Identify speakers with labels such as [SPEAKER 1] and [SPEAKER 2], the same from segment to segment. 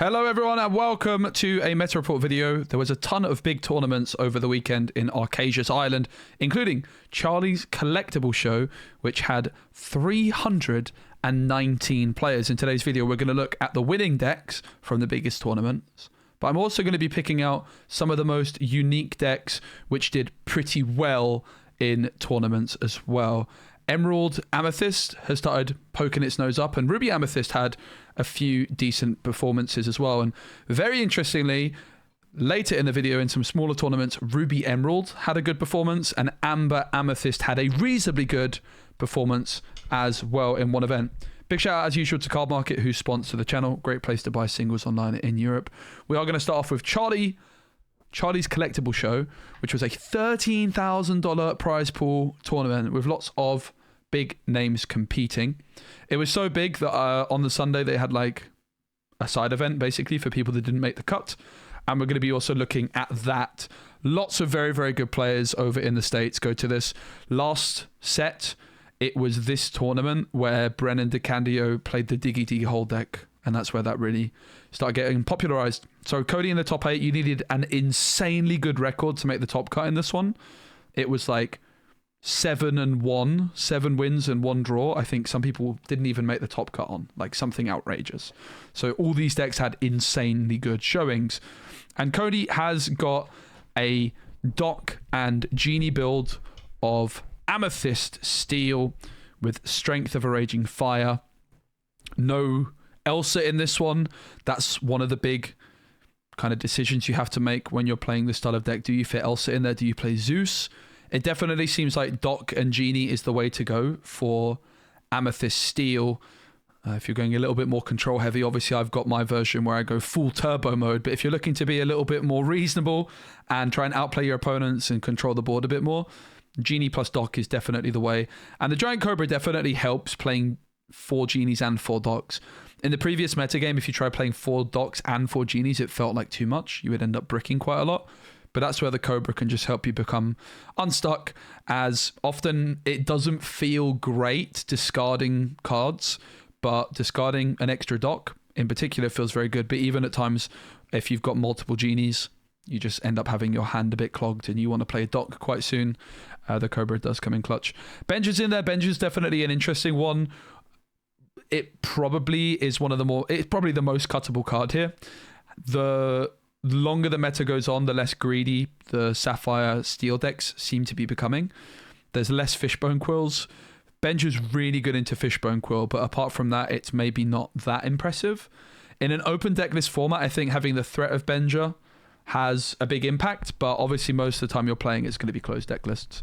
[SPEAKER 1] Hello everyone and welcome to a Meta Report video. There was a ton of big tournaments over the weekend in Arcasius Island, including Charlie's Collectible show, which had 319 players. In today's video, we're going to look at the winning decks from the biggest tournaments. But I'm also going to be picking out some of the most unique decks, which did pretty well in tournaments as well. Emerald Amethyst has started poking its nose up, and Ruby Amethyst had a few decent performances as well. And very interestingly, later in the video in some smaller tournaments, Ruby Emerald had a good performance, and Amber Amethyst had a reasonably good performance as well in one event. Big shout out as usual to Card Market, who sponsor the channel. Great place to buy singles online in Europe. We are going to start off with Charlie's Collectible show, which was a $13,000 prize pool tournament with lots of big names competing. It was so big that on the Sunday they had like a side event basically for people that didn't make the cut, and we're going to be also looking at that. Lots of very, very good players over in the States go to this. Last set, it was this tournament where Brennan DeCandio played the Diggy Diggy Hole deck, and that's where that really started getting popularized. So Cody in the top 8, you needed an insanely good record to make the top cut in this one. It was like 7-1, 7 wins and 1 draw. I think some people didn't even make the top cut on, like something outrageous. So all these decks had insanely good showings. And Cody has got a Doc and Genie build of Amethyst Steel with Strength of a Raging Fire. No Elsa in this one. That's one of the big kind of decisions you have to make when you're playing this style of deck. Do you fit Elsa in there? Do you play Zeus? It definitely seems like Doc and Genie is the way to go for Amethyst Steel. If you're going a little bit more control heavy, obviously I've got my version where I go full turbo mode. But if you're looking to be a little bit more reasonable and try and outplay your opponents and control the board a bit more, Genie plus Doc is definitely the way. And the Giant Cobra definitely helps playing 4 Genies and 4 Docs. In the previous metagame, if you try playing 4 Docs and 4 Genies, it felt like too much. You would end up bricking quite a lot. But that's where the Cobra can just help you become unstuck, as often it doesn't feel great discarding cards, but discarding an extra Doc in particular feels very good. But even at times, if you've got multiple Genies, you just end up having your hand a bit clogged and you want to play a Doc quite soon. The Cobra does come in clutch. Benja's in there. Benja's definitely an interesting one. It probably is it's probably the most cuttable card here. The longer the meta goes on, the less greedy the Sapphire Steel decks seem to be becoming. There's less Fishbone Quills. Benja's really good into Fishbone Quill, but apart from that, it's maybe not that impressive. In an open deck list format, I think having the threat of Benja has a big impact, but obviously most of the time you're playing, it's going to be closed deck lists.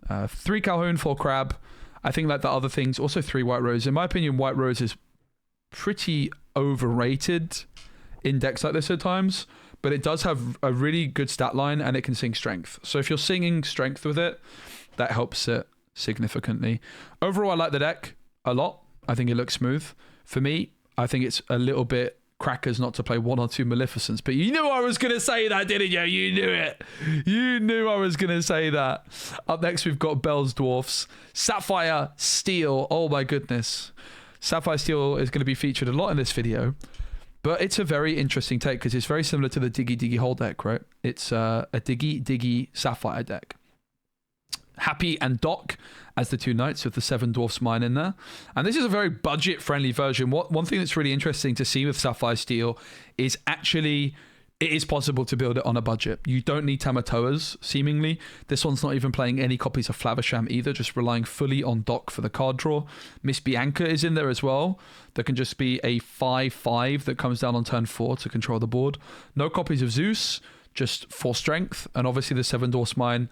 [SPEAKER 1] 3 Calhoun, 4 Crab. I think like the other things, also 3 White Rose. In my opinion, White Rose is pretty overrated in decks like this at times, but it does have a really good stat line and it can sing Strength. So if you're singing Strength with it, that helps it significantly. Overall, I like the deck a lot. I think it looks smooth. For me, I think it's a little bit crackers not to play 1 or 2 Maleficents, but you knew I was going to say that, didn't you? You knew it. You knew I was going to say that. Up next, we've got Bell's Dwarfs. Sapphire Steel. Oh my goodness. Sapphire Steel is going to be featured a lot in this video, but it's a very interesting take because it's very similar to the Diggy Diggy Hole deck, right? It's a Diggy Diggy Sapphire deck. Happy and Doc as the 2 knights with the 7 Dwarfs Mine in there. And this is a very budget-friendly version. One thing that's really interesting to see with Sapphire Steel is actually it is possible to build it on a budget. You don't need Tamatoas, seemingly. This one's not even playing any copies of Flavisham either, just relying fully on Doc for the card draw. Miss Bianca is in there as well. There can just be a 5/5 that comes down on turn 4 to control the board. No copies of Zeus, just 4 strength. And obviously the 7 Dwarfs Mine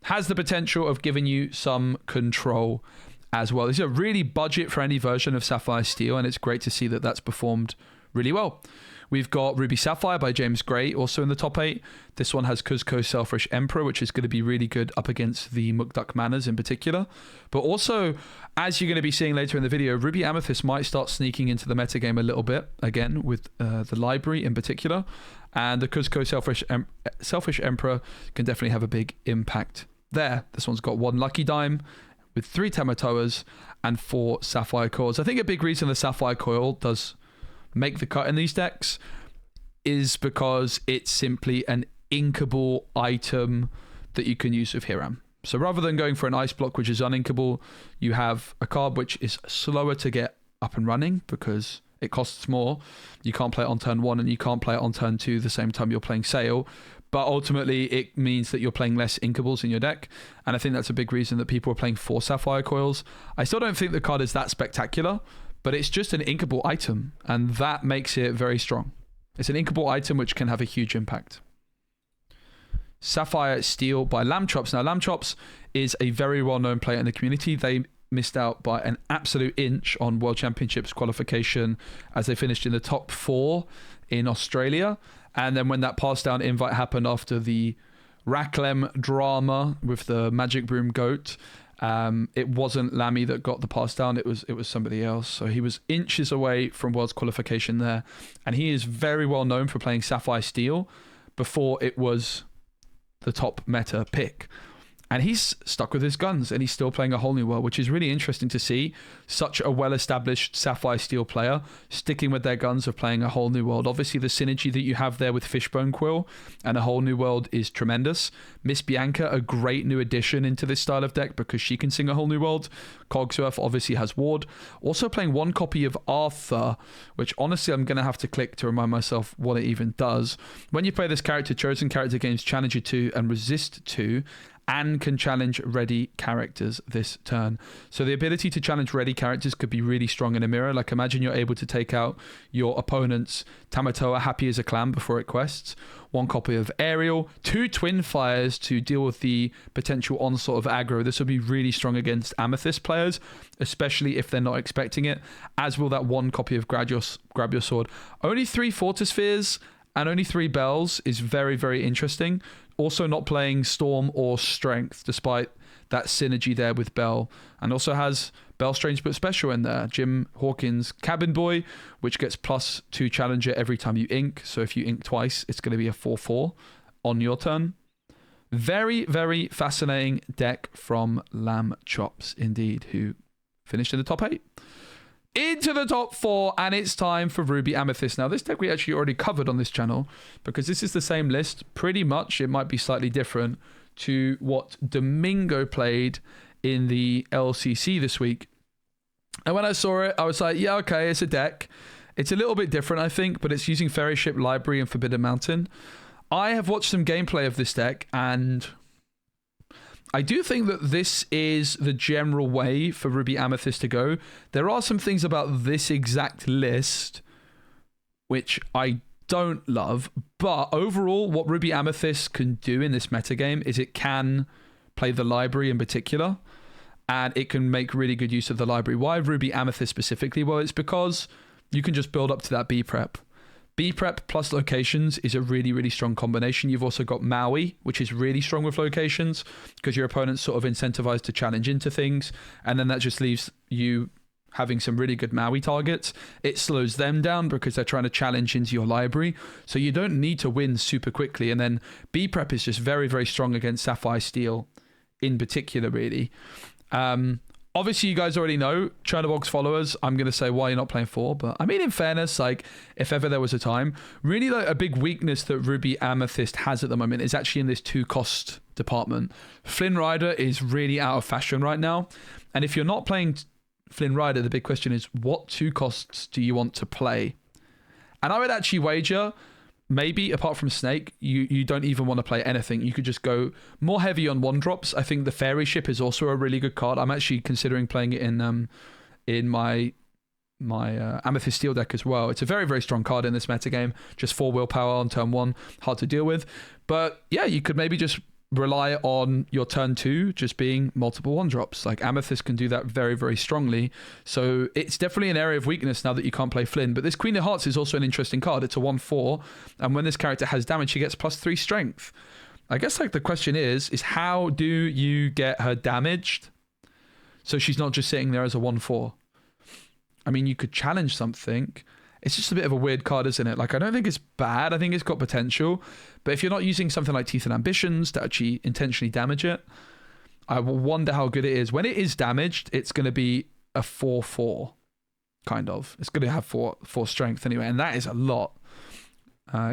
[SPEAKER 1] has the potential of giving you some control as well. This is a really budget-friendly version of Sapphire Steel, and it's great to see that that's performed really well. We've got Ruby Sapphire by James Gray also in the top 8. This one has Kuzco Selfish Emperor, which is going to be really good up against the Mukduk Manners in particular. But also, as you're going to be seeing later in the video, Ruby Amethyst might start sneaking into the metagame a little bit, again, with the library in particular. And the Kuzco Selfish Emperor can definitely have a big impact there. This one's got 1 Lucky Dime with 3 Tamatoas and 4 Sapphire Coils. I think a big reason the Sapphire Coil does make the cut in these decks is because it's simply an inkable item that you can use with Hiram. So rather than going for an ice block, which is uninkable, you have a card which is slower to get up and running because it costs more. You can't play it on turn 1 and you can't play it on turn 2 the same time you're playing Sail. But ultimately, it means that you're playing less inkables in your deck. And I think that's a big reason that people are playing 4 Sapphire Coils. I still don't think the card is that spectacular, but it's just an inkable item. And that makes it very strong. It's an inkable item which can have a huge impact. Sapphire Steel by Lamb Chops. Now, Lamb Chops is a very well-known player in the community. They missed out by an absolute inch on World Championships qualification as they finished in the top 4 in Australia. And then when that pass-down invite happened after the Racklem drama with the Magic Broom Goat, it wasn't Lammy that got the pass-down. It was somebody else. So he was inches away from World's qualification there. And he is very well known for playing Sapphire Steel before it was the top meta pick. And he's stuck with his guns and he's still playing a whole new world, which is really interesting to see. Such a well-established Sapphire Steel player sticking with their guns of playing a whole new world. Obviously, the synergy that you have there with Fishbone Quill and a whole new world is tremendous. Miss Bianca, a great new addition into this style of deck because she can sing a whole new world. Cogsworth obviously has Ward. Also playing 1 copy of Arthur, which honestly I'm going to have to click to remind myself what it even does. When you play this character, chosen character gains Challenger 2 and Resist 2, and can challenge ready characters this turn. So the ability to challenge ready characters could be really strong in a mirror. Like imagine you're able to take out your opponent's Tamatoa Happy as a Clam before it quests. 1 copy of Aerial, 2 Twin Fires to deal with the potential onslaught of aggro. This will be really strong against Amethyst players, especially if they're not expecting it, as will that 1 copy of Grab Your Sword. Only 3 Fortispheres and only 3 Bells is very, very interesting. Also not playing Storm or Strength, despite that synergy there with Bell. And also has Bell Strange but Special in there. Jim Hawkins Cabin Boy, which gets +2 Challenger every time you ink. So if you ink twice, it's going to be a 4/4 on your turn. Very, very fascinating deck from Lamb Chops indeed, who finished in the top 8. Into the top 4, and it's time for Ruby Amethyst. Now, this deck we actually already covered on this channel because this is the same list. Pretty much, it might be slightly different to what Domingo played in the LCC this week. And when I saw it, I was like, yeah, okay, it's a deck. It's a little bit different, I think, but it's using Fairy Ship, Library, and Forbidden Mountain. I have watched some gameplay of this deck, and I do think that this is the general way for Ruby Amethyst to go. There are some things about this exact list which I don't love, but overall what Ruby Amethyst can do in this metagame is it can play the library in particular, and it can make really good use of the library. Why Ruby Amethyst specifically? Well, it's because you can just build up to that B prep. B prep plus locations is a really, really strong combination. You've also got Maui, which is really strong with locations because your opponent's sort of incentivized to challenge into things. And then that just leaves you having some really good Maui targets. It slows them down because they're trying to challenge into your library. So you don't need to win super quickly. And then B prep is just very, very strong against Sapphire Steel in particular, really. Obviously, you guys already know, Chernobog's followers, I'm going to say why you're not playing 4, but I mean, in fairness, like, if ever there was a time, really like a big weakness that Ruby Amethyst has at the moment is actually in this 2-cost department. Flynn Rider is really out of fashion right now, and if you're not playing Flynn Rider, the big question is, what 2 costs do you want to play? And I would actually wager, maybe apart from Snake, you don't even want to play anything. You could just go more heavy on 1-drops. I think the Fairy Ship is also a really good card. I'm actually considering playing it in my Amethyst Steel deck as well. It's a very, very strong card in this metagame. Just 4 willpower on turn 1, hard to deal with. But yeah, you could maybe just rely on your turn 2 just being multiple 1-drops. Like Amethyst can do that very, very strongly. So it's definitely an area of weakness now that you can't play Flynn. But this Queen of Hearts is also an interesting card. It's a 1/4, and when this character has damage, she gets +3 strength. I guess like the question is how do you get her damaged so she's not just sitting there as a 1/4? I mean, you could challenge something. It's just a bit of a weird card, isn't it? Like, I don't think it's bad. I think it's got potential. But if you're not using something like Teeth and Ambitions to actually intentionally damage it, I will wonder how good it is. When it is damaged, it's going to be a 4/4, kind of. It's going to have 4 strength anyway, and that is a lot.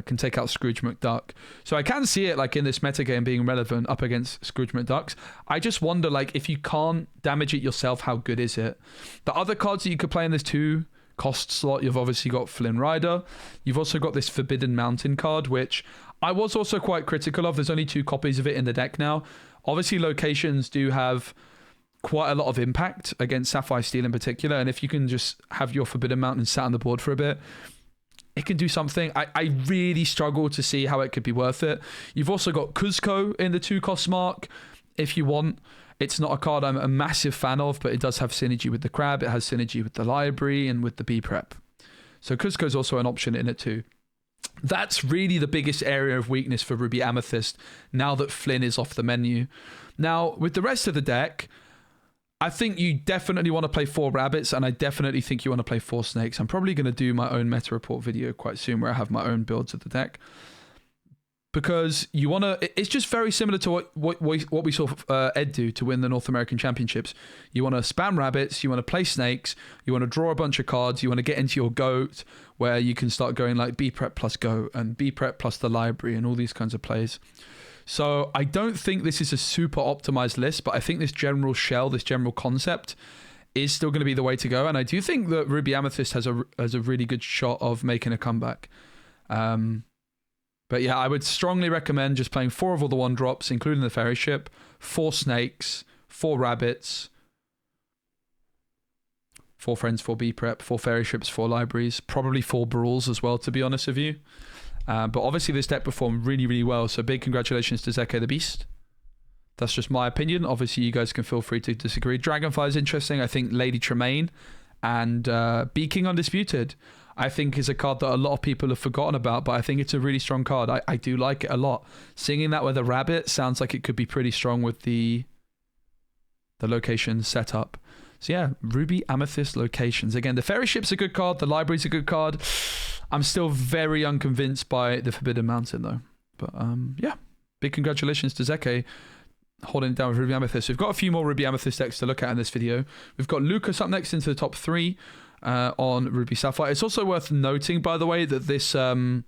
[SPEAKER 1] Can take out Scrooge McDuck. So I can see it like in this metagame being relevant up against Scrooge McDucks. I just wonder, like, if you can't damage it yourself, how good is it? The other cards that you could play in this 2 cost slot, you've obviously got Flynn Rider. You've also got this Forbidden Mountain card, which I was also quite critical of. There's only 2 copies of it in the deck now. Obviously, locations do have quite a lot of impact against Sapphire Steel in particular, and if you can just have your Forbidden Mountain sat on the board for a bit, it can do something. I really struggle to see how it could be worth it. You've also got Kuzco in the 2 cost mark if you want. It's not a card I'm a massive fan of, but it does have synergy with the Crab. It has synergy with the Library and with the B-Prep. So Kuzco is also an option in it too. That's really the biggest area of weakness for Ruby Amethyst now that Flynn is off the menu. Now, with the rest of the deck, I think you definitely want to play 4 rabbits, and I definitely think you want to play 4 snakes. I'm probably going to do my own meta report video quite soon where I have my own builds of the deck. Because you want to... It's just very similar to what we saw Ed do to win the North American Championships. You want to spam rabbits, you want to play snakes, you want to draw a bunch of cards, you want to get into your goat where you can start going like B-Prep plus go and B-Prep plus the library and all these kinds of plays. So I don't think this is a super optimized list, but I think this general shell, this general concept is still going to be the way to go. And I do think that Ruby Amethyst has a really good shot of making a comeback. But yeah, I would strongly recommend just playing 4 of all the 1-drops, including the ferry ship, 4 snakes, 4 rabbits, 4 friends, 4 B-Prep, 4 ferry ships, 4 libraries, probably 4 brawls as well, to be honest with you. But obviously this deck performed really, really well. So big congratulations to Zeke the Beast. That's just my opinion. Obviously you guys can feel free to disagree. Dragonfire is interesting. I think Lady Tremaine and Beaking Undisputed, I think is a card that a lot of people have forgotten about, but I think it's a really strong card. I do like it a lot. Singing that with a rabbit sounds like it could be pretty strong with the location setup. So yeah, Ruby Amethyst locations. Again, the ferry ship's a good card. The library's a good card. I'm still very unconvinced by the Forbidden Mountain though. But yeah, big congratulations to Zeke holding it down with Ruby Amethyst. We've got a few more Ruby Amethyst decks to look at in this video. We've got Lucas up next into the top 3 on Ruby Sapphire. It's also worth noting, by the way, that this the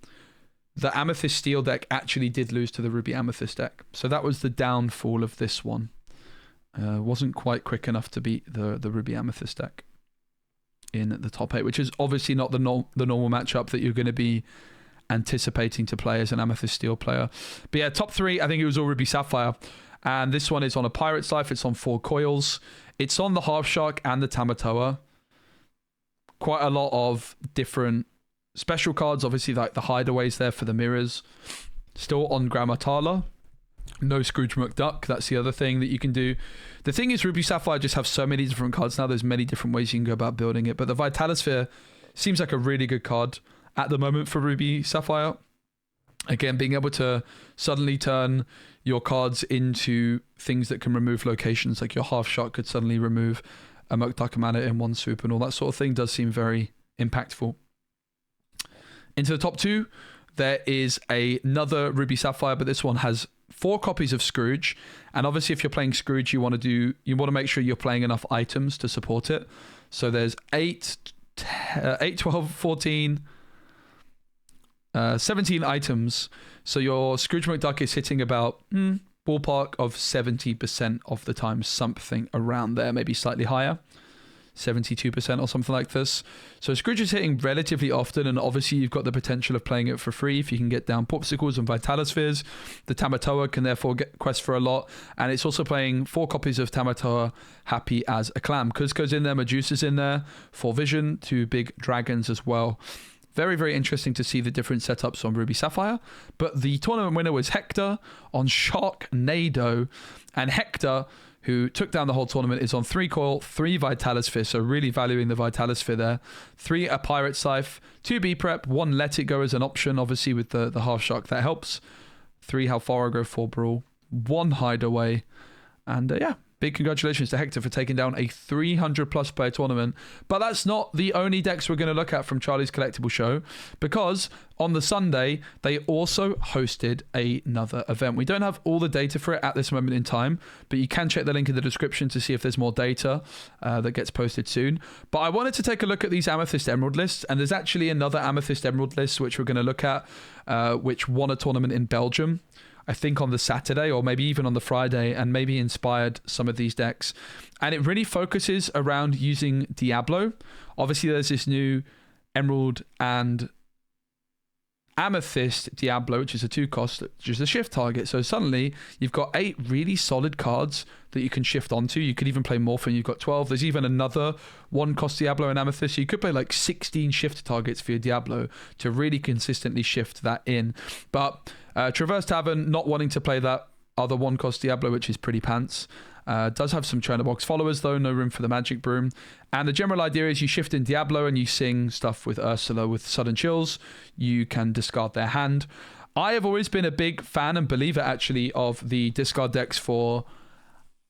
[SPEAKER 1] Amethyst Steel deck actually did lose to the Ruby Amethyst deck. So that was the downfall of this one. Wasn't quite quick enough to beat the Ruby Amethyst deck in the top 8, which is obviously not the normal matchup that you're going to be anticipating to play as an Amethyst Steel player. But yeah, top 3, I think it was all Ruby Sapphire. And this one is on a Pirate's Life. It's on 4 coils. It's on the Half Shark and the Tamatoa. Quite a lot of different special cards. Obviously, like the hideaways there for the mirrors. Still on Grammatala. No Scrooge McDuck. That's the other thing that you can do. The thing is, Ruby Sapphire just have so many different cards now. There's many different ways you can go about building it. But the Vitalosphere seems like a really good card at the moment for Ruby Sapphire. Again, being able to suddenly turn your cards into things that can remove locations, like your Half Shark could suddenly remove a McDuck Mana in one swoop and all that sort of thing, does seem very impactful. Into the top 2, there is another Ruby Sapphire, but this one has 4 copies of Scrooge. And obviously, if you're playing Scrooge, you want to make sure you're playing enough items to support it. So there's 8, 12, 14, 17 items. So your Scrooge McDuck is hitting about ballpark of 70% of the time, something around there, maybe slightly higher, 72% or something like this. So Scrooge is hitting relatively often, and obviously you've got the potential of playing it for free if you can get down Popsicles and Vitalospheres. The Tamatoa can therefore get quest for a lot, and it's also playing 4 copies of Tamatoa happy as a clam. Kuzco's in there, Medusa's in there, 4 Vision, 2 big dragons as well. Very, very interesting to see the different setups on Ruby Sapphire. But the tournament winner was Hector on Sharknado. And Hector, who took down the whole tournament, is on 3 coil, 3 Vitalosphere. So really valuing the Vitalosphere there. 3 a Pirate's Life, 2 B-Prep, 1 Let It Go as an option. Obviously with the Half Shark, that helps. 3 How Far I Go, 4 Brawl, 1 Hideaway. And yeah, big congratulations to Hector for taking down a 300 plus player tournament. But that's not the only decks we're going to look at from Charlie's Collectible Show, because on the Sunday, they also hosted another event. We don't have all the data for it at this moment in time, but you can check the link in the description to see if there's more data that gets posted soon. But I wanted to take a look at these Amethyst Emerald lists, and there's actually another Amethyst Emerald list which we're going to look at, which won a tournament in Belgium, I think on the Saturday or maybe even on the Friday, and maybe inspired some of these decks. And it really focuses around using Diablo. Obviously, there's this new Emerald and Amethyst Diablo, which is a 2-cost, which is a shift target. So suddenly you've got 8 really solid cards that you can shift onto. You could even play Morph, and you've got 12. There's even another 1-cost Diablo and Amethyst. So you could play like 16 shift targets for your Diablo to really consistently shift that in. But Traverse Tavern, not wanting to play that other 1-cost Diablo, which is pretty pants. Does have some China Box followers though, no room for the Magic Broom. And the general idea is you shift in Diablo and you sing stuff with Ursula with Sudden Chills. You can discard their hand. I have always been a big fan and believer actually of the discard decks for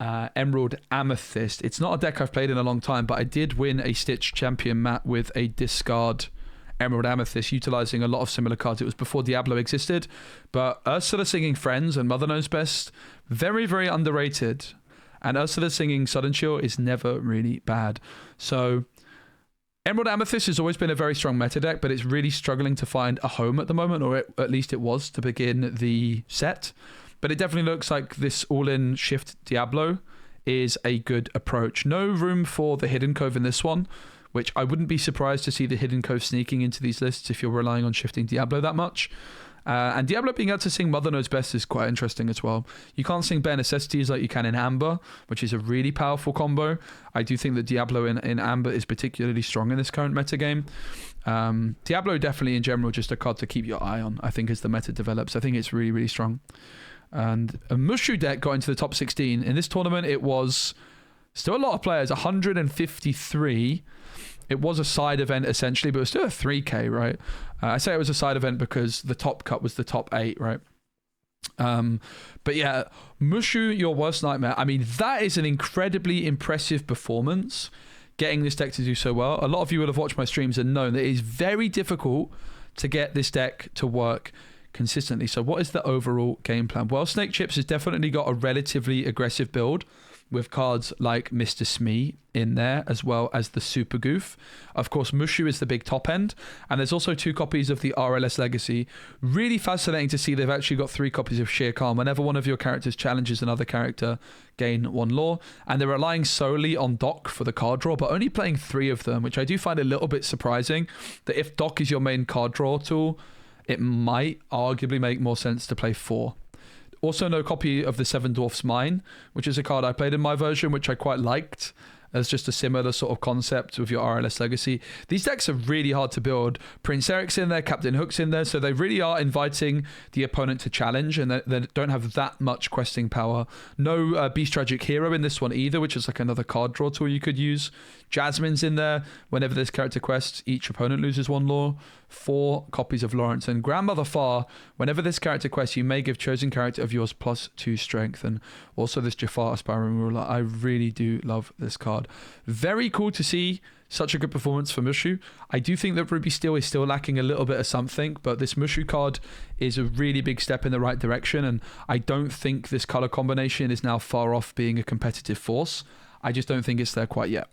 [SPEAKER 1] Emerald Amethyst. It's not a deck I've played in a long time, but I did win a Stitch Champion mat with a discard Emerald Amethyst, utilizing a lot of similar cards. It was before Diablo existed, but Ursula singing Friends and Mother Knows Best, very, very underrated. And Ursula singing Sudden Chill is never really bad. So Emerald Amethyst has always been a very strong meta deck, but it's really struggling to find a home at the moment, or at least it was to begin the set. But it definitely looks like this all-in shift Diablo is a good approach. No room for the Hidden Cove in this one, which I wouldn't be surprised to see the Hidden Cove sneaking into these lists if you're relying on shifting Diablo that much. And Diablo being able to sing Mother Knows Best is quite interesting as well. You can't sing Bare Necessities like you can in Amber, which is a really powerful combo. I do think that Diablo in Amber is particularly strong in this current meta game. Diablo definitely in general just a card to keep your eye on, I think, as the meta develops. I think it's really, really strong. And a Mushu deck got into the top 16. In this tournament, it was still a lot of players, 153. It was a side event essentially, but it was still a 3K, right? I say it was a side event because the top cut was the top 8, right? But yeah, Mushu, your worst nightmare. I mean, that is an incredibly impressive performance, getting this deck to do so well. A lot of you will have watched my streams and known that it is very difficult to get this deck to work consistently. So what is the overall game plan? Well, Snake Chips has definitely got a relatively aggressive build with cards like Mr. Smee in there, as well as the Super Goof. Of course, Mushu is the big top end, and there's also 2 copies of the RLS Legacy. Really fascinating to see they've actually got 3 copies of Sheer Calm. Whenever one of your characters challenges another character, gain 1 lore, and they're relying solely on Doc for the card draw, but only playing 3 of them, which I do find a little bit surprising, that if Doc is your main card draw tool, it might arguably make more sense to play 4. Also, no copy of the Seven Dwarfs Mine, which is a card I played in my version, which I quite liked. as just a similar sort of concept with your RLS Legacy. These decks are really hard to build. Prince Eric's in there, Captain Hook's in there, so they really are inviting the opponent to challenge, and they don't have that much questing power. No Beast Tragic Hero in this one either, which is like another card draw tool you could use. Jasmine's in there. Whenever this character quests, each opponent loses one lore. 4 copies of Lawrence. And Grandmother Far, whenever this character quests, you may give chosen character of yours +2 strength. And also this Jafar Aspiring Ruler. I really do love this card. Very cool to see such a good performance for Mushu. I do think that Ruby Steel is still lacking a little bit of something, but this Mushu card is a really big step in the right direction, and I don't think this color combination is now far off being a competitive force. I just don't think it's there quite yet.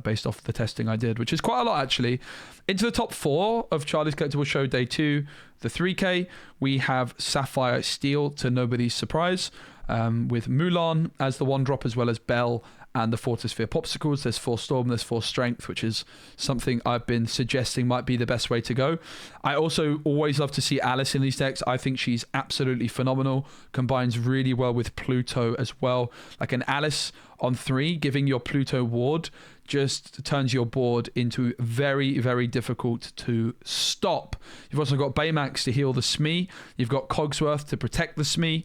[SPEAKER 1] Based off the testing I did, which is quite a lot actually. Into the top 4 of Charlie's Collectibles Show Day 2, the 3K, we have Sapphire Steel, to nobody's surprise, with Mulan as the 1-drop, as well as Belle and the Fortisphere Popsicles. There's 4 Storm, there's 4 Strength, which is something I've been suggesting might be the best way to go. I also always love to see Alice in these decks. I think she's absolutely phenomenal, combines really well with Pluto as well. Like an Alice on 3, giving your Pluto ward just turns your board into very, very difficult to stop. You've also got Baymax to heal the Smee. You've got Cogsworth to protect the Smee,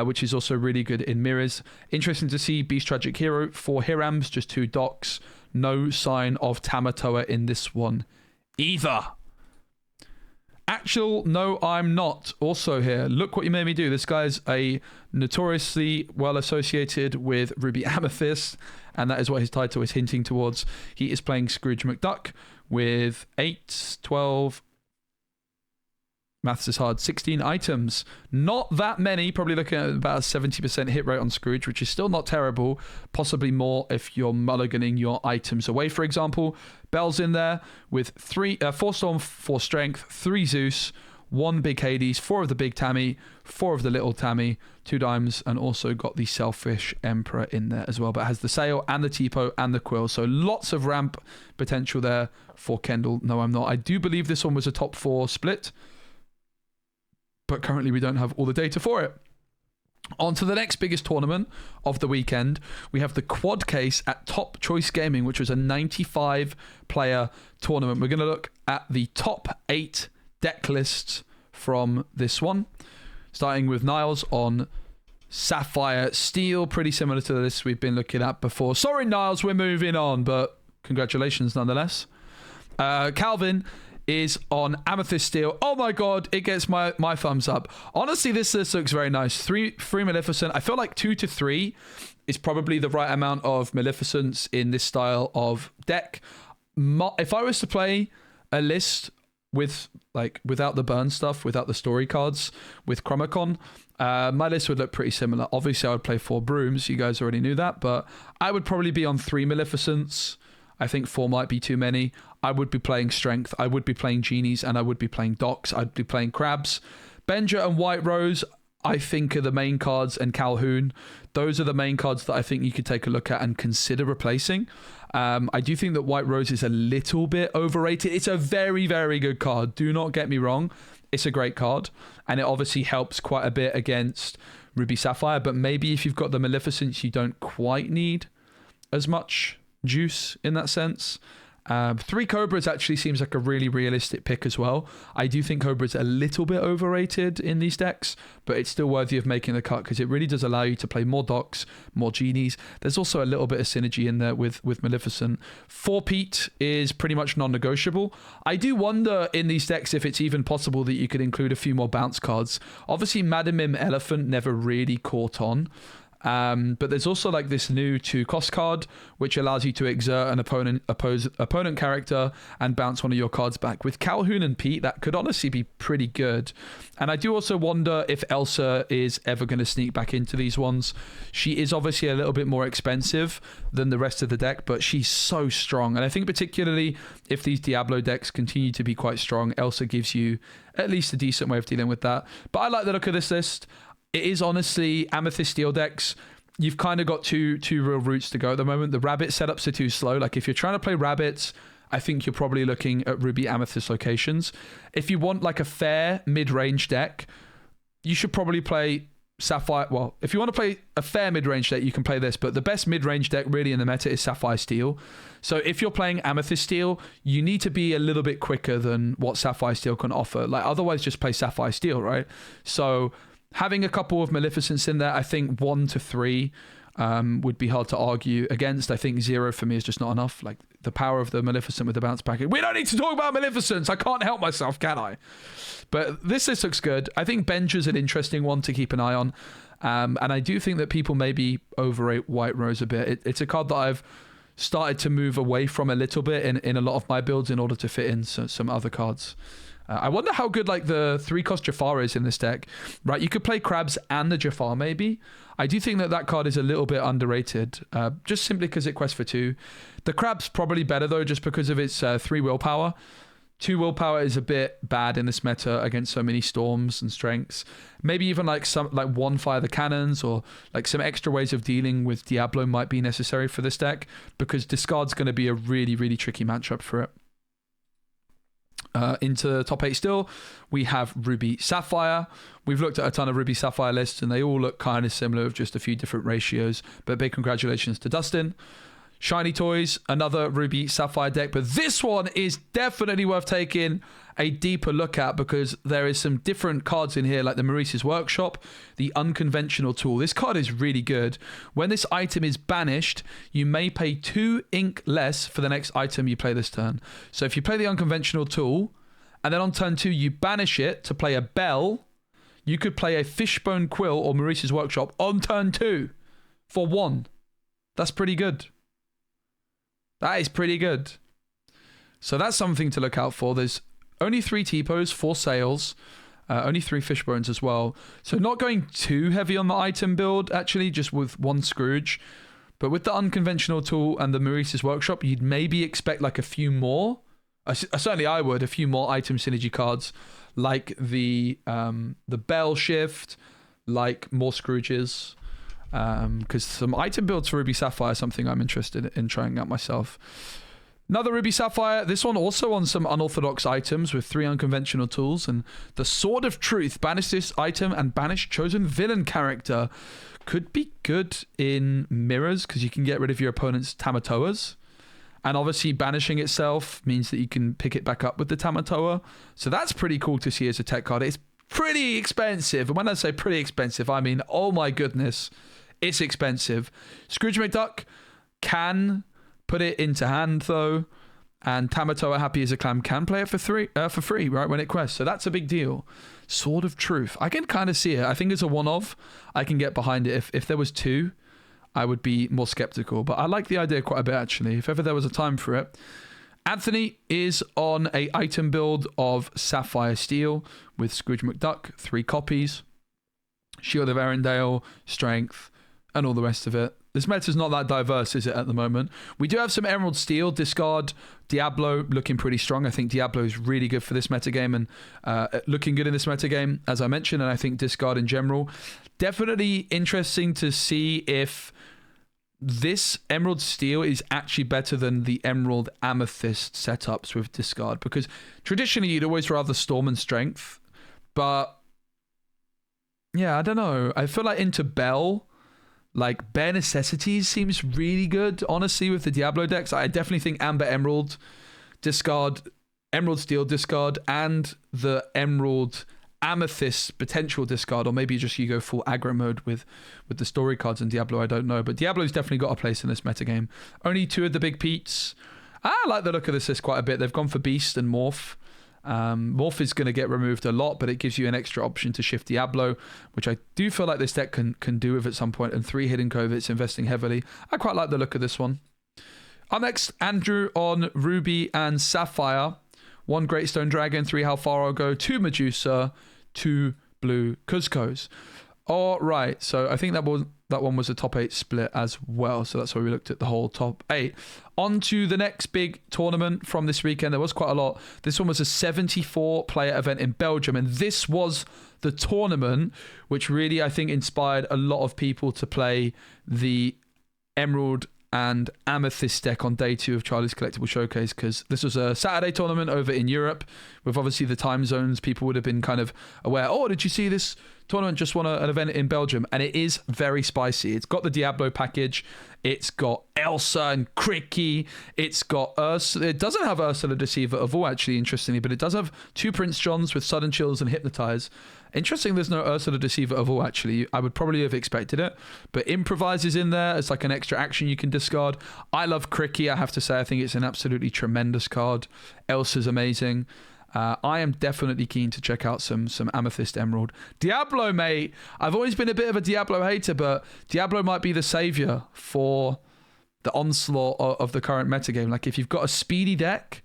[SPEAKER 1] which is also really good in mirrors. Interesting to see Beast Tragic Hero, 4 Hirams, just 2 Docs. No sign of Tamatoa in this one either. Actual, no, I'm not. Also here, look what you made me do. This guy's a notoriously well associated with Ruby Amethyst, and that is what his title is hinting towards. He is playing Scrooge McDuck with 8, 12, maths is hard, 16 items. Not that many, probably looking at about a 70% hit rate on Scrooge, which is still not terrible. Possibly more if you're mulliganing your items away, for example. Belle's in there with 4 Storm, 4 Strength, 3 Zeus, 1 Big Hades, 4 of the Big Tammy, 4 of the Little Tammy, 2 Dimes, and also got the Selfish Emperor in there as well. But it has the Sail and the Tipo and the Quill. So lots of ramp potential there for Kendall. No, I'm not. I do believe this one was a top 4 split, but currently we don't have all the data for it. On to the next biggest tournament of the weekend. We have the quad case at Top Choice Gaming, which was a 95-player tournament. We're going to look at the top 8 deck lists from this one, starting with Niles on Sapphire Steel, pretty similar to the list we've been looking at before. Sorry, Niles, we're moving on, but congratulations nonetheless. Calvin is on Amethyst Steel. Oh my god, it gets my thumbs up. Honestly, this list looks very nice. 3 Maleficent. I feel like 2 to 3 is probably the right amount of Maleficents in this style of deck. If I was to play a list with without the burn stuff, without the story cards, with Chromacon, my list would look pretty similar. Obviously, I would play 4 Brooms. You guys already knew that, but I would probably be on 3 Maleficents. I think 4 might be too many. I would be playing Strength. I would be playing Genies, and I would be playing Docks. I'd be playing Crabs. Benja and White Rose, I think, are the main cards, and Calhoun. Those are the main cards that I think you could take a look at and consider replacing. I do think that White Rose is a little bit overrated. It's a very, very good card. Do not get me wrong. It's a great card, and it obviously helps quite a bit against Ruby Sapphire, but maybe if you've got the Maleficents, you don't quite need as much juice in that sense. 3 Cobras actually seems like a really realistic pick as well. I do think Cobra's a little bit overrated in these decks, but it's still worthy of making the cut because it really does allow you to play more Docks, more Genies. There's also a little bit of synergy in there with Maleficent. 4 Pete is pretty much non-negotiable. I do wonder in these decks if it's even possible that you could include a few more bounce cards. Obviously, Madam Mim Elephant never really caught on. But there's also like this new 2-cost card, which allows you to exert an opponent character and bounce one of your cards back. With Calhoun and Pete, that could honestly be pretty good. And I do also wonder if Elsa is ever going to sneak back into these ones. She is obviously a little bit more expensive than the rest of the deck, but she's so strong. And I think particularly if these Diablo decks continue to be quite strong, Elsa gives you at least a decent way of dealing with that. But I like the look of this list. It is honestly Amethyst Steel decks. You've kind of got two real routes to go at the moment. The rabbit setups are too slow. Like if you're trying to play rabbits, I think you're probably looking at Ruby Amethyst locations. If you want like a fair mid-range deck, you should probably play Sapphire. Well, if you want to play a fair mid-range deck, you can play this. But the best mid-range deck really in the meta is Sapphire Steel. So if you're playing Amethyst Steel, you need to be a little bit quicker than what Sapphire Steel can offer. Like otherwise, just play Sapphire Steel, right? So having a couple of Maleficents in there, I think 1 to 3 would be hard to argue against. I think 0 for me is just not enough. Like the power of the Maleficent with the bounce back. We don't need to talk about Maleficents. I can't help myself, can I? But this list looks good. I think Benja's an interesting one to keep an eye on. And I do think that people maybe overrate White Rose a bit. It's a card that I've started to move away from a little bit in a lot of my builds in order to fit in some other cards. I wonder how good like the 3-cost Jafar is in this deck, right? You could play Crabs and the Jafar maybe. I do think that card is a little bit underrated, just simply because it quests for 2. The Crab's probably better though, just because of its 3 willpower. 2 willpower is a bit bad in this meta against so many storms and strengths. Maybe even like some 1 fire the cannons or like some extra ways of dealing with Diablo might be necessary for this deck because discard's going to be a really, really tricky matchup for it. Into the top 8 still, we have Ruby Sapphire. We've looked at a ton of Ruby Sapphire lists and they all look kind of similar with just a few different ratios, but big congratulations to Dustin. Shiny Toys, another Ruby Sapphire deck, but this one is definitely worth taking a deeper look at because there is some different cards in here like the Maurice's Workshop, the Unconventional Tool. This card is really good. When this item is banished, you may pay 2 ink less for the next item you play this turn. So if you play the Unconventional Tool and then on turn 2 you banish it to play a Bell, you could play a Fishbone Quill or Maurice's Workshop on turn 2 for 1. That's pretty good. That is pretty good. So that's something to look out for. There's only 3 T-Pos, 4 Sails, only 3 Fishbones as well. So not going too heavy on the item build, actually, just with 1 Scrooge. But with the unconventional tool and the Maurice's Workshop, you'd maybe expect like a few more. Certainly I would, a few more item synergy cards, like the Bell Shift, like more Scrooges. Because some item builds for Ruby Sapphire is something I'm interested in trying out myself. Another Ruby Sapphire, this one also on some unorthodox items with 3 unconventional tools. And the Sword of Truth, banish this item and banish chosen villain character. Could be good in mirrors because you can get rid of your opponent's Tamatoas. And obviously banishing itself means that you can pick it back up with the Tamatoa. So that's pretty cool to see as a tech card. It's pretty expensive. And when I say pretty expensive, I mean, oh my goodness, it's expensive. Scrooge McDuck can put it into hand though. And Tamatoa, happy as a clam, can play it for free, right, when it quests. So that's a big deal. Sword of Truth. I can kind of see it. I think it's a one-off. I can get behind it. If there was 2, I would be more skeptical, but I like the idea quite a bit, actually, if ever there was a time for it. Anthony is on a item build of Sapphire Steel with Scrooge McDuck, 3 copies, Shield of Arendelle, Strength, and all the rest of it. This meta's not that diverse, is it, at the moment? We do have some Emerald Steel, discard, Diablo looking pretty strong. I think Diablo is really good for this metagame and looking good in this metagame, as I mentioned, and I think discard in general. Definitely interesting to see if this Emerald Steel is actually better than the Emerald Amethyst setups with discard, because traditionally you'd always rather Storm and Strength, but yeah, I don't know. I feel like into Bell, like Bare Necessities seems really good, honestly, with the Diablo decks. I definitely think Amber Emerald discard, Emerald Steel discard, and the Emerald Amethyst potential discard, or maybe just you go full aggro mode with the story cards in Diablo, I don't know. But Diablo's definitely got a place in this metagame. Only 2 of the big Pete's. I like the look of this list quite a bit. They've gone for Beast and Morph. Morph is going to get removed a lot, but it gives you an extra option to shift Diablo, which I do feel like this deck can do with at some point. And 3 Hidden Covets, investing heavily. I quite like the look of this one. Up next, Andrew on Ruby and Sapphire. 1 Great Stone Dragon, 3 How Far I'll Go, 2 Medusa, 2 Blue Cuzcos. All right, so I think that one was a top 8 split as well. So that's why we looked at the whole top 8. On to the next big tournament from this weekend. There was quite a lot. This one was a 74-player event in Belgium, and this was the tournament which really, I think, inspired a lot of people to play the Emerald and Amethyst deck on day 2 of Charlie's Collectible Showcase, because this was a Saturday tournament over in Europe with obviously the time zones. People would have been kind of aware, oh, did you see this tournament just won an event in Belgium? And it is very spicy. It's got the Diablo package. It's got Elsa and Cricky. It's got Ursula. It doesn't have Ursula Deceiver of all, actually, interestingly, but it does have 2 Prince Johns with Sudden Chills and Hypnotize. Interesting, there's no Ursula Deceiver of all, actually. I would probably have expected it. But Improvise is in there as like an extra action you can discard. I love Cricky, I have to say. I think it's an absolutely tremendous card. Elsa's amazing. I am definitely keen to check out some Amethyst Emerald. Diablo, mate. I've always been a bit of a Diablo hater, but Diablo might be the savior for the onslaught of the current metagame. Like, if you've got a speedy deck,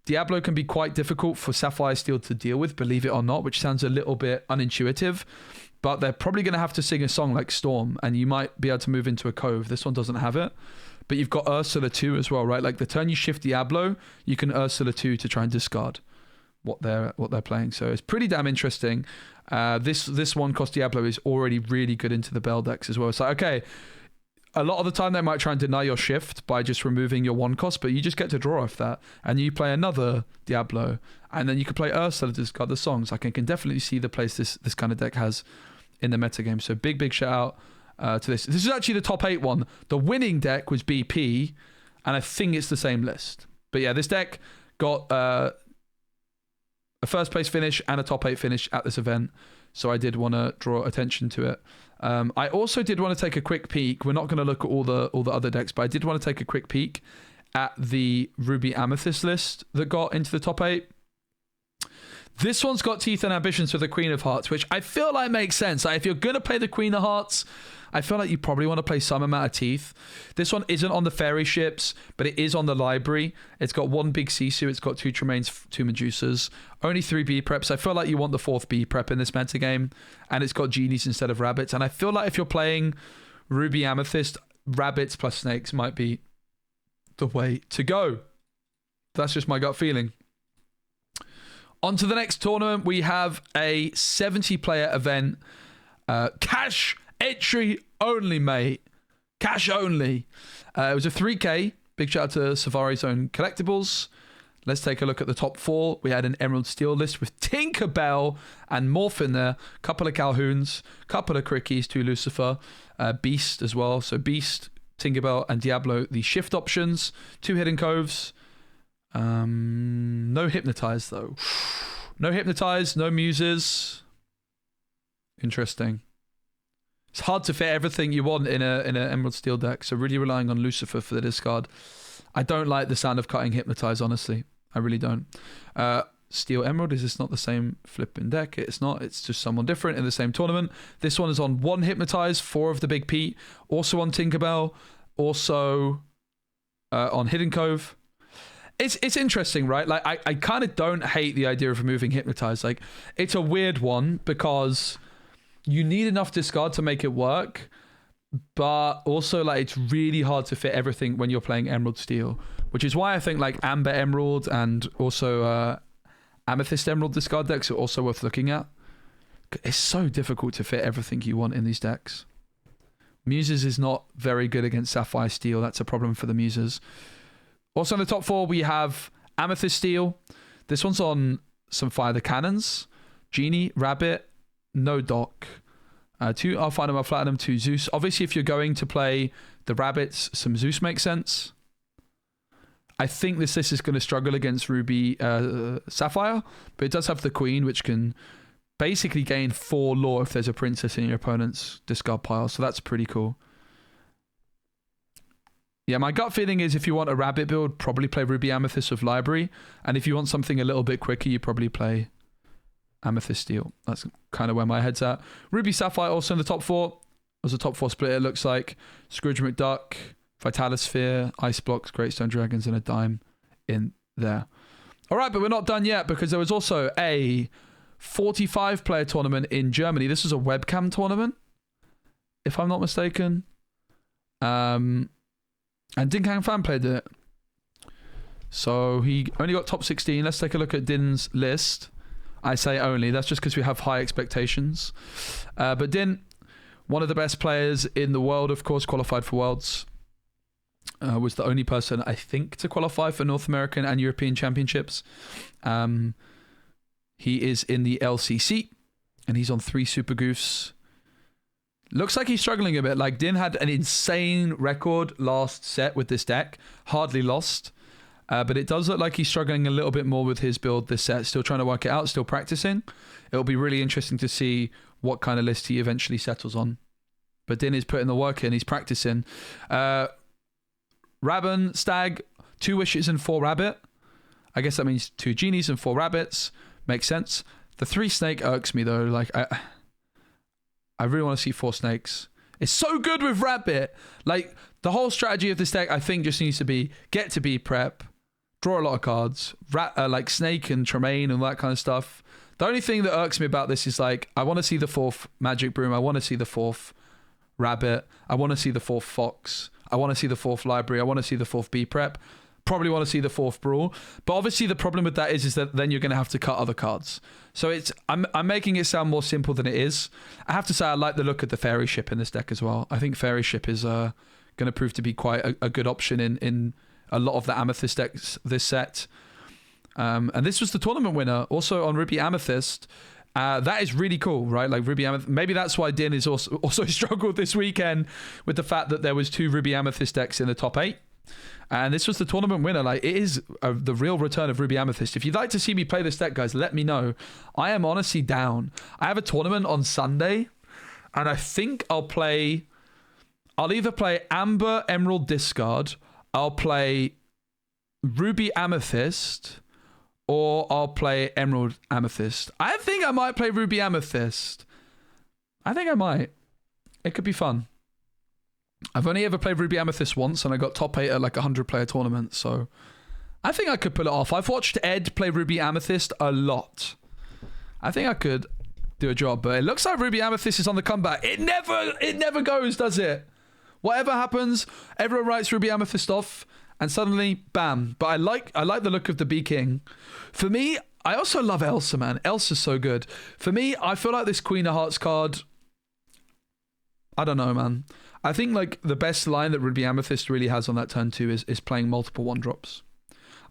[SPEAKER 1] Diablo can be quite difficult for Sapphire Steel to deal with, believe it or not, which sounds a little bit unintuitive. But they're probably going to have to sing a song like Storm, and you might be able to move into a cove. This one doesn't have it. But you've got Ursula 2 as well, right? Like, the turn you shift Diablo, you can Ursula 2 to try and discard what they're playing. So it's pretty damn interesting. This one cost Diablo is already really good into the Bell decks as well. It's like, okay, a lot of the time they might try and deny your shift by just removing your 1 cost, but you just get to draw off that, and you play another Diablo, and then you can play Ursula to discard the songs. Like, I can definitely see the place this kind of deck has in the metagame. So big shout out to this. This is actually the top 8 one. The winning deck was BP, and I think it's the same list. But yeah, this deck got a first place finish and a top 8 finish at this event, so I did want to draw attention to it. I also did want to take a quick peek. We're not going to look at all the other decks, but I did want to take a quick peek at the Ruby Amethyst list that got into the top 8. This one's got Teeth and Ambitions for the Queen of Hearts, which I feel like makes sense. Like, if you're going to play the Queen of Hearts, I feel like you probably want to play some amount of Teeth. This one isn't on the fairy ships, but it is on the library. It's got 1 big Sisu, it's got 2 Tremaines, 2 Medusas, only 3 B preps. I feel like you want the 4th B prep in this meta game, and it's got genies instead of rabbits. And I feel like if you're playing Ruby Amethyst, rabbits plus snakes might be the way to go. That's just my gut feeling. On to the next tournament. We have a 70-player event. Cash entry only, mate. Cash only. It was a 3K. Big shout out to Savari's own Collectibles. Let's take a look at the top 4. We had an Emerald Steel list with Tinkerbell and Morph in there. Couple of Calhouns, couple of Crickies, 2 Lucifer, Beast as well. So Beast, Tinkerbell, and Diablo, the shift options. 2 Hidden Coves. No Hypnotize though. No Hypnotize, no Muses. Interesting. It's hard to fit everything you want in a Emerald Steel deck, so really relying on Lucifer for the discard. I don't like the sound of cutting Hypnotize, honestly. I really don't. Steel Emerald, is this not the same flipping deck? It's not. It's just someone different in the same tournament. This one is on 1 Hypnotize, 4 of the Big Pete, also on Tinkerbell, also on Hidden Cove. It's interesting, right? Like, I kind of don't hate the idea of removing Hypnotize. Like, it's a weird one because you need enough discard to make it work, but also, like, it's really hard to fit everything when you're playing Emerald Steel, which is why I think, like, Amber Emerald and also Amethyst Emerald discard decks are also worth looking at. It's so difficult to fit everything you want in these decks. Muses is not very good against Sapphire Steel. That's a problem for the Muses. Also in the top 4, we have Amethyst Steel. This one's on some Fire the Cannons, Genie, Rabbit, no Doc. 2 Alphinum, Platinum, 2 Zeus. Obviously, if you're going to play the Rabbits, some Zeus makes sense. I think this list is going to struggle against Ruby Sapphire, but it does have the Queen, which can basically gain 4 lore if there's a Princess in your opponent's discard pile, so that's pretty cool. Yeah, my gut feeling is if you want a Rabbit build, probably play Ruby Amethyst with Library. And if you want something a little bit quicker, you probably play Amethyst Steel. That's kind of where my head's at. Ruby Sapphire also in the top 4. There's a top 4 split, it looks like. Scrooge McDuck, Vitalisphere, Ice Blocks, Great Stone Dragons, and a Dime in there. All right, but we're not done yet because there was also a 45-player tournament in Germany. This was a webcam tournament, if I'm not mistaken. And Dinkang Fan played it. So he only got top 16. Let's take a look at Din's list. I say only. That's just because we have high expectations. But Din, one of the best players in the world, of course, qualified for Worlds. Was the only person, I think, to qualify for North American and European Championships. He is in the LCC, and he's on 3 Super Goofs. Looks like he's struggling a bit. Like, Din had an insane record last set with this deck. Hardly lost. But it does look like he's struggling a little bit more with his build this set. Still trying to work it out. Still practicing. It'll be really interesting to see what kind of list he eventually settles on. But Din is putting the work in. He's practicing. Rabban, Stag, 2 Wishes and 4 Rabbit. I guess that means 2 Genies and 4 Rabbits. Makes sense. The 3 Snake irks me, though. Like, I really want to see 4 Snakes. It's so good with Rabbit. Like, the whole strategy of this deck, I think, just needs to be get to B prep, draw a lot of cards, like Snake and Tremaine and that kind of stuff. The only thing that irks me about this is, like, I want to see the 4th Magic Broom. I want to see the 4th Rabbit. I want to see the 4th Fox. I want to see the 4th Library. I want to see the 4th B prep. Probably want to see the 4th Brawl. But obviously the problem with that is that then you're going to have to cut other cards. So I'm making it sound more simple than it is. I have to say I like the look of the Fairy Ship in this deck as well. I think Fairy Ship is going to prove to be quite a good option in a lot of the Amethyst decks this set. And this was the tournament winner, also on Ruby Amethyst. That is really cool, right? Like Ruby Amethyst. Maybe that's why Din is also struggled this weekend with the fact that there was 2 Ruby Amethyst decks in the top 8. And this was the tournament winner. Like, it is the real return of Ruby Amethyst. If you'd like to see me play this deck, guys, let me know. I am honestly down. I have a tournament on Sunday, and I think I'll either play Amber Emerald Discard, I'll play Ruby Amethyst, or I'll play Emerald Amethyst. I think I might play Ruby Amethyst. I think I might. It could be fun. I've only ever played Ruby Amethyst once, and I got top 8 at like 100-player tournament, so I think I could pull it off. I've watched Ed play Ruby Amethyst a lot. I think I could do a job, but it looks like Ruby Amethyst is on the comeback. It never goes, does it? Whatever happens, everyone writes Ruby Amethyst off, and suddenly, bam. But I like the look of the Bee King. For me, I also love Elsa, man. Elsa's so good. For me, I feel like this Queen of Hearts card, I don't know, man. I think like the best line that Ruby Amethyst really has on that turn 2 is playing multiple 1-drops.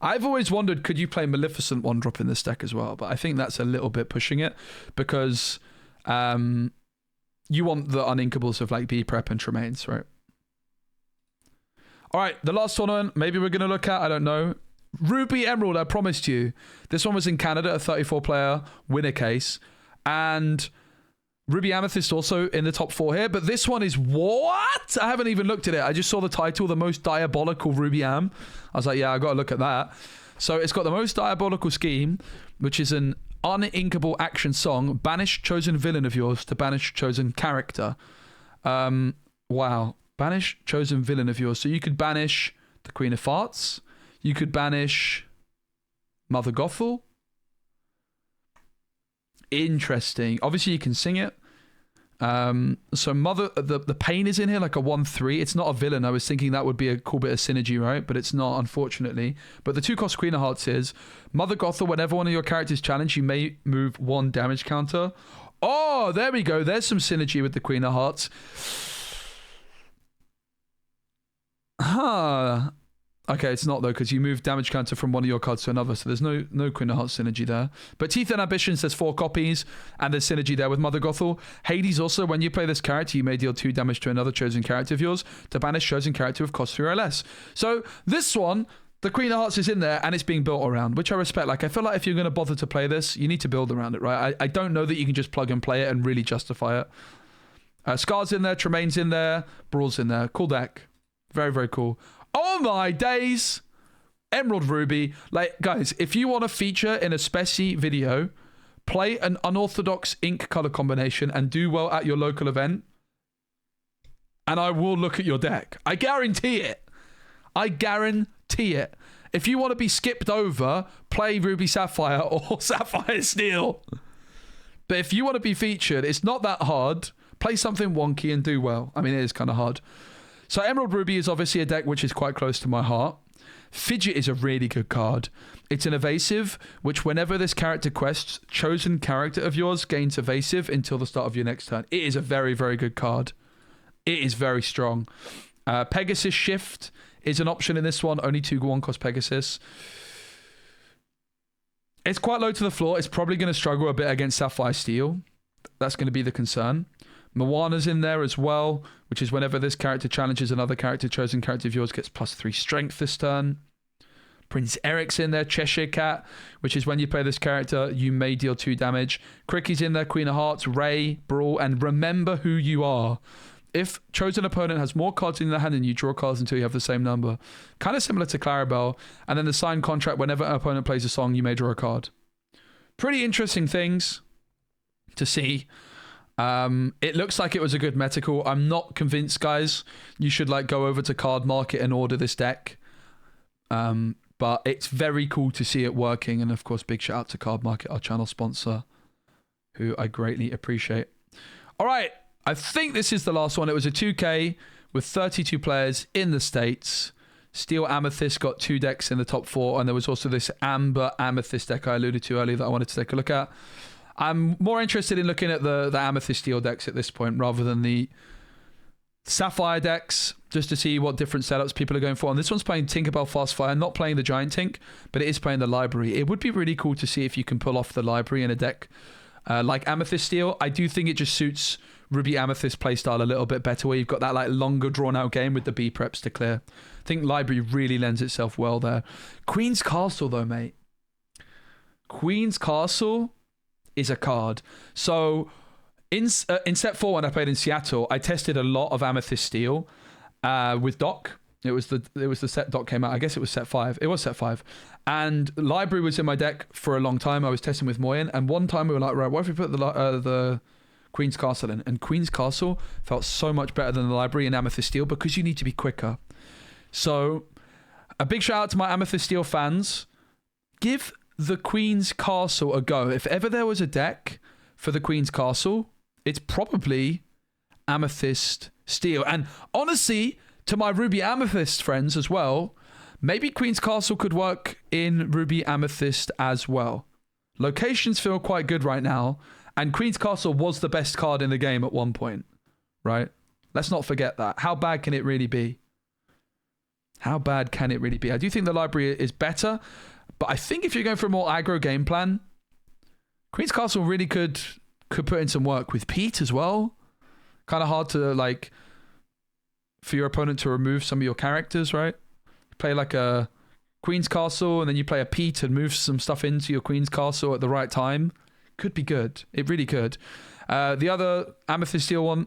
[SPEAKER 1] I've always wondered, could you play Maleficent 1-drop in this deck as well? But I think that's a little bit pushing it, because you want the uninkables of like B Prep and Tremaines, right? All right, the last tournament maybe we're going to look at, I don't know. Ruby Emerald, I promised you. This one was in Canada, a 34-player winner case. And Ruby Amethyst also in the top 4 here. But this one is what? I haven't even looked at it. I just saw the title, The Most Diabolical Ruby Am. I was like, yeah, I got to look at that. So it's got the most diabolical scheme, which is an uninkable action song. Banish chosen villain of yours to banish chosen character. Wow. Banish chosen villain of yours. So you could banish the Queen of Farts. You could banish Mother Gothel. Interesting. Obviously, you can sing it. So Mother, the pain is in here, like a 1/3. It's not a villain. I was thinking that would be a cool bit of synergy, right? But it's not, unfortunately. But the 2-cost Queen of Hearts is Mother Gothel. Whenever one of your characters challenged, you may move 1 damage counter. Oh, there we go. There's some synergy with the Queen of Hearts. Huh. Okay, it's not though, because you move damage counter from one of your cards to another, so there's no Queen of Hearts synergy there. But Teeth and Ambition says 4 copies, and there's synergy there with Mother Gothel. Hades also, when you play this character, you may deal 2 damage to another chosen character of yours to banish chosen character with cost 3 or less. So this one, the Queen of Hearts is in there, and it's being built around, which I respect. Like, I feel like if you're going to bother to play this, you need to build around it, right? I don't know that you can just plug and play it and really justify it. Scar's in there, Tremaine's in there, Brawl's in there. Cool deck. Very, very cool. Oh my days! Emerald Ruby. Like, guys, if you want to feature in a speci video, play an unorthodox ink color combination and do well at your local event, and I will look at your deck. I guarantee it. I guarantee it. If you want to be skipped over, play Ruby Sapphire or Sapphire Steel. But if you want to be featured, it's not that hard. Play something wonky and do well. I mean, it is kind of hard. So Emerald Ruby is obviously a deck which is quite close to my heart. Fidget is a really good card. It's an evasive, which whenever this character quests, chosen character of yours gains evasive until the start of your next turn. It is a very, very good card. It is very strong. Pegasus Shift is an option in this one. Only 2 1-cost Pegasus. It's quite low to the floor. It's probably going to struggle a bit against Sapphire Steel. That's going to be the concern. Moana's in there as well, which is whenever this character challenges another character, chosen character of yours gets +3 strength this turn. Prince Eric's in there. Cheshire Cat, which is when you play this character, you may deal 2 damage. Cricky's in there. Queen of Hearts, Ray, Brawl, and Remember Who You Are. If chosen opponent has more cards in their hand than you, draw cards until you have the same number. Kind of similar to Clarabelle. And then the signed contract, whenever an opponent plays a song, you may draw a card. Pretty interesting things to see. It looks like it was a good metacal. I'm not convinced, guys. You should like go over to Card Market and order this deck. But it's very cool to see it working. And of course, big shout out to Card Market, our channel sponsor, who I greatly appreciate. All right. I think this is the last one. It was a 2K with 32 players in the States. Steel Amethyst got 2 decks in the top 4. And there was also this Amber Amethyst deck I alluded to earlier that I wanted to take a look at. I'm more interested in looking at the Amethyst Steel decks at this point rather than the Sapphire decks, just to see what different setups people are going for. And this one's playing Tinkerbell Fast Fire, not playing the Giant Tink, but it is playing the Library. It would be really cool to see if you can pull off the Library in a deck like Amethyst Steel. I do think it just suits Ruby Amethyst playstyle a little bit better, where you've got that like longer drawn out game with the B preps to clear. I think Library really lends itself well there. Queen's Castle though, mate. Queen's Castle is a card. So in set 4 when I played in Seattle, I tested a lot of Amethyst Steel with Doc. It was the set Doc came out. I guess it was set 5. It was set 5. And Library was in my deck for a long time. I was testing with Moyen, and one time we were like, right, what if we put the Queen's Castle in? And Queen's Castle felt so much better than the Library in Amethyst Steel because you need to be quicker. So a big shout out to my Amethyst Steel fans. Give the Queen's Castle a go. If ever there was a deck for the Queen's Castle, it's probably Amethyst Steel. And honestly, to my Ruby Amethyst friends as well, maybe Queen's Castle could work in Ruby Amethyst as well. Locations feel quite good right now, and Queen's Castle was the best card in the game at one point, right? Let's not forget that. How bad can it really be? How bad can it really be? I do think the Library is better, but I think if you're going for a more aggro game plan, Queen's Castle really could put in some work with Pete as well. Kind of hard to, like, for your opponent to remove some of your characters, right? Play like a Queen's Castle and then you play a Pete and move some stuff into your Queen's Castle at the right time. Could be good. It really could. The other Amethyst Steel one,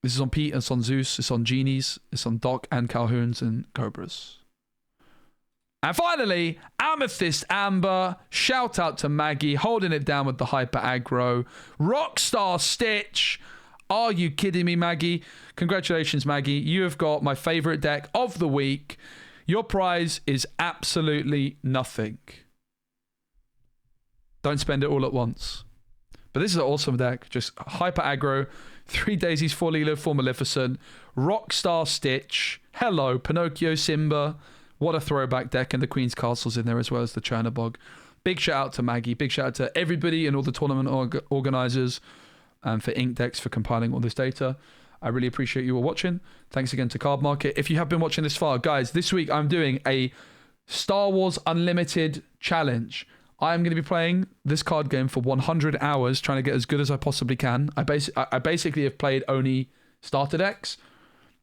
[SPEAKER 1] this is on Pete, it's on Zeus, it's on Genies, it's on Doc and Calhoun's and Cobras. And finally, Amethyst Amber. Shout out to Maggie, holding it down with the hyper aggro. Rockstar Stitch. Are you kidding me, Maggie? Congratulations, Maggie. You have got my favorite deck of the week. Your prize is absolutely nothing. Don't spend it all at once. But this is an awesome deck. Just hyper aggro. 3 Daisies, 4 Lilo, 4 Maleficent. Rockstar Stitch. Hello, Pinocchio, Simba. What a throwback deck. And the Queen's Castle's in there as well as the Chernobog. Big shout out to Maggie. Big shout out to everybody and all the tournament organizers. And for Inkdex for compiling all this data. I really appreciate you all watching. Thanks again to Card Market. If you have been watching this far, guys, this week I'm doing a Star Wars Unlimited challenge. I am going to be playing this card game for 100 hours, trying to get as good as I possibly can. I basically have played only starter decks,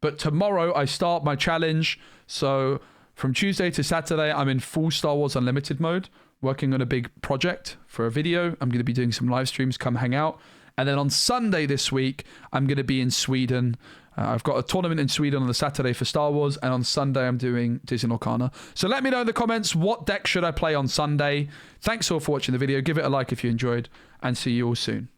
[SPEAKER 1] but tomorrow I start my challenge. So from Tuesday to Saturday, I'm in full Star Wars Unlimited mode, working on a big project for a video. I'm going to be doing some live streams. Come hang out. And then on Sunday this week, I'm going to be in Sweden. I've got a tournament in Sweden on the Saturday for Star Wars. And on Sunday, I'm doing Disney Lorcana. So let me know in the comments, what deck should I play on Sunday? Thanks all for watching the video. Give it a like if you enjoyed. And see you all soon.